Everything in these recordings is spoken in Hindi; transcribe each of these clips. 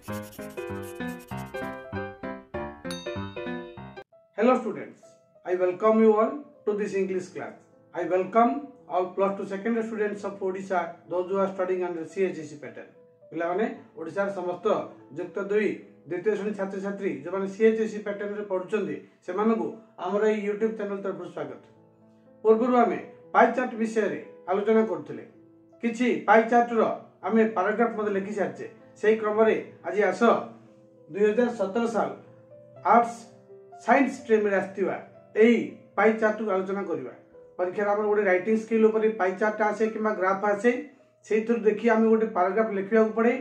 Hello students, I welcome you all to this English class. I welcome all plus 2 secondary students of Odisha, those who are studying under CHSE pattern. पिलाने ओडिशा समस्त युक्त 2 द्वितीय श्रेणी छात्र छात्री जो माने CHSE पैटर्न रे पढुचंदी से मानकु हमर ए YouTube चैनल तरफ स्वागत। पूर्व आमे पाई चार्ट विषय रे आलोचना करथिले। किछि पाई चार्ट रो आमे पैराग्राफ मध्ये लिखि सारछे। सेही क्रम रे आज आस 2017 साल आर्ट्स साइंस स्ट्रीम रे आस्तिबा एई पाई चार्ट को आलोचना करिबा। परीक्षा रे गोटे राइटिंग स्किल ऊपर पाई चार्ट आसे किबा ग्राफ आसे से देखिए आम गोटे पैराग्राफ लिखा पड़े।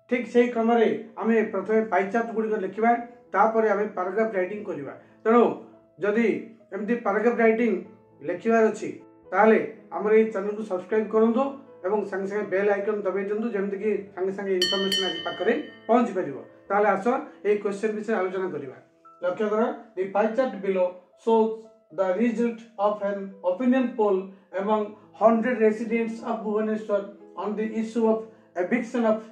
ठीक से क्रम आम प्रथम पाई चार्ट गुड़िक लिखा तापर आम पैराग्राफ राइटिंग करवा। तेणु जदि एमती पैराग्राफ राइटिंग लिखार अच्छी ताले आम ये चैनल को सब्सक्राइब करूँ और संगे संगे बेल आइकन दबाई दिंतु जमीक कि संगे संगे इनफॉरमेशन आज पाखे पहुँची पार। आस ये क्वेश्चन विषय आलोचना करवा। लक्ष्य कर the pie chart below shows the result of an opinion poll among 100 residents of Bhubaneswar on the issue of eviction of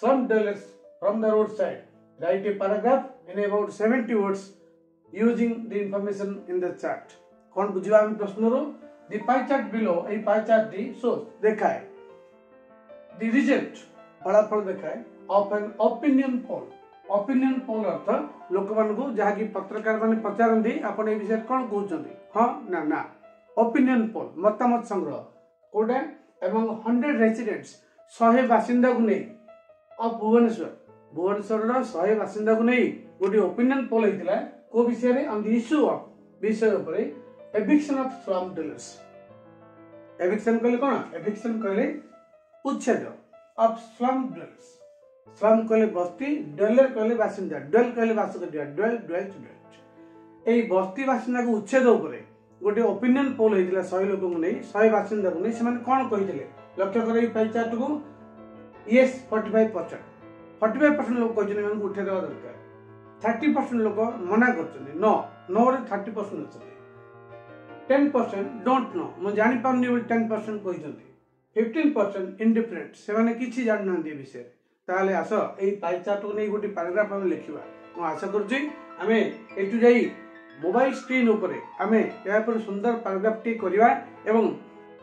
slum dwellers from the roadside. Write a paragraph in about 70 words using the information in the chart. कौन बुझिबा हम प्रश्न रो the pie chart below A pie chart T shows देखाए the result फलाफल देखाए of an opinion poll. opinion poll अर्थ लोक मान को जहा कि पत्रकार माने पचारंदी आपण ए विषय कोन कहउचंदी हां ना ना opinion poll मतामत संग्रह कोडा एवं 100 रेसिडेंट्स 100 बासिंदा को नै ऑफ भुवनेश्वर रो 100 बासिंदा को नै गोटी ओपिनियन पोल हेतिला को विषय रे ऑन द इश्यू ऑफ विषय ऊपर eviction of slum dwellers. Eviction कहले कोन एविक्शन कहले उच्छेद ऑफ स्लम डवेलर्स। स्लम कहले बस्ती डवेलर कहले बासिंदा डवेल कहले बास करिया डवेल ए बस्ती बासिंदा को उच्छेद ऊपर गोटे ओपिनियन पोल हेतिला 100 लोक को नै 100 बासिंदा को नै से माने कोन कहितले। लक्ष्य कर पाई चार्ट को यस 45% 45% लोग कहते हैं उठे देवा दरकार। 30% लोग मना करछन नो नो रे 30% अछि। 10% डोंट नो मु जानि पाउनी बोल 10% कहछन्ती। 15% इंडिफरेंट से माने किछि जान नांदी विषय। ताले आसो एई पाई चार्ट को नै गोटी पैराग्राफ हम लिखिबा। मु आशा करछि हमें एटु जाई मोबाइल स्क्रीन ऊपर आमे या पर सुंदर पैराग्राफ टी करिवा एवं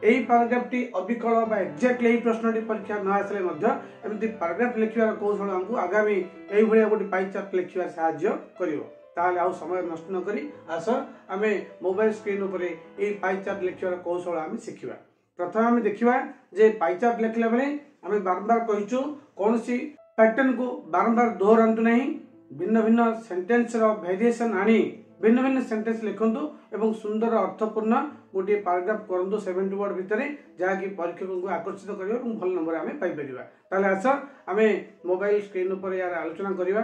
एई पैराग्राफ टी अबिकल बा एक्जेक्टली एई प्रश्नटी परीक्षा न आसले मध्ये एमती पैराग्राफ लिखिबार कौशल हमकु आगामी एई भलिया गोटी पाई चार्ट लिखिबा सहाय्य करिवो। ताले आउ समय नष्ट न करी आस आमे मोबाइल स्क्रीन ऊपर एई पाई चार्ट लिखिबार कौशल आमे सिखिबा। प्रथम आमे देखिबा जे पाई चार्ट लिखला बेले आमे बारंबार कहिचु कोनसी पैटर्न को बारंबार दोहरांतु नहीं। भिन्न भिन्न सेंटेंस रो वेरिएशन आनी भिन्न भिन्न सेंटेंस लिखंतु एवं सुंदर अर्थपूर्ण गोटे पैराग्राफ करंतु 70 वर्ड भितरे जहा कि परीक्षक को आकर्षित करियो एवं भल नंबर आमे पाई परिबा। ताले आस आमे मोबाइल स्क्रीन ऊपर यार आलोचना करिवा।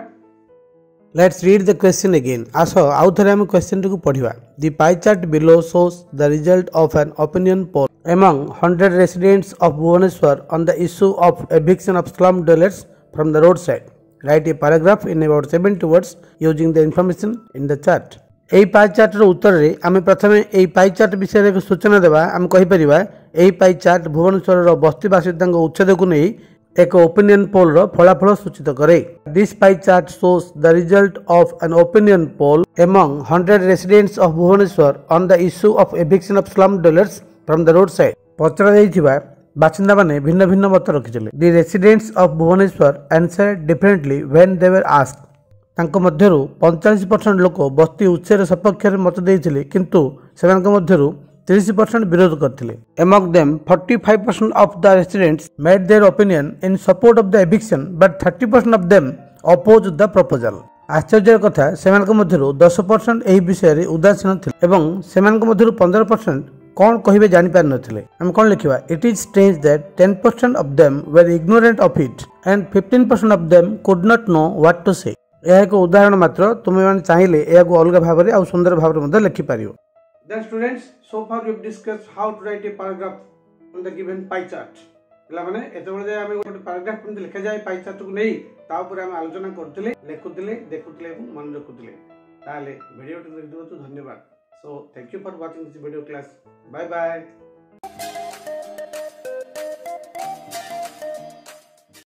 Let's read the question again. आसो आउ थरे हम क्वेश्चन को पढिबा। The pie chart below shows the result of an opinion poll among 100 residents of Bhubaneswar on the issue of eviction of slum dwellers from the roadside. Write a paragraph in about 70 words using the information in the chart. एई पाई चार्ट रो उत्तर रे आमे प्रथमे एई पाई चार्ट विषय रे सूचना देबा। हम कहि परिबा एई पाई चार्ट भुवनेश्वर रो बस्ती बासिंदांग उच्छेद को नै एक ओपिनियन पोल रो फलाफल सूचित करे। This pie chart shows the result of an opinion poll among 100 residents of Bhubaneswar on the issue of eviction of slum dwellers from the roadside. पचरा जाइथिबा बासिंदा माने भिन्न भिन्न मत रखिथिले। The residents of Bhubaneswar answered differently when they were asked. तांको मध्यरु 45% लोक बस्ती उच्छेद सपक्ष रे मत देइथिले किंतु सेमानक मध्यरु 30% विरोध करथिले। Among them 45% of the residents made their opinion in support of the eviction but 30% of them opposed the proposal. आश्चर्य कथा सेमानक मध्यरु 10% एही विषय रे उदासीन थिले एवं सेमानक मध्यरु 15% कौन कहिबे जानि पार नथिले। हम कोन लिखिबा it is strange that 10% of them were ignorant of it and 15% of them could not know what to say. यह एक उदाहरण मात्र तुम मान चाहिए या अलग भाव में आउ सुंदर भाव में लिखि पारियो। Then students, so far we have discussed how to write a paragraph on the given pie chart. पिला माने एते बेले जे आमे गोटे पैराग्राफ केमति लिखा जाय पाई चार्ट को नै ता ऊपर आमे आलोचना करथिले लेखुथिले देखुथिले एवं मन रखुथिले। ताले वीडियो टी देखिदिबो तो धन्यवाद। So thank you for watching this video class. Bye bye.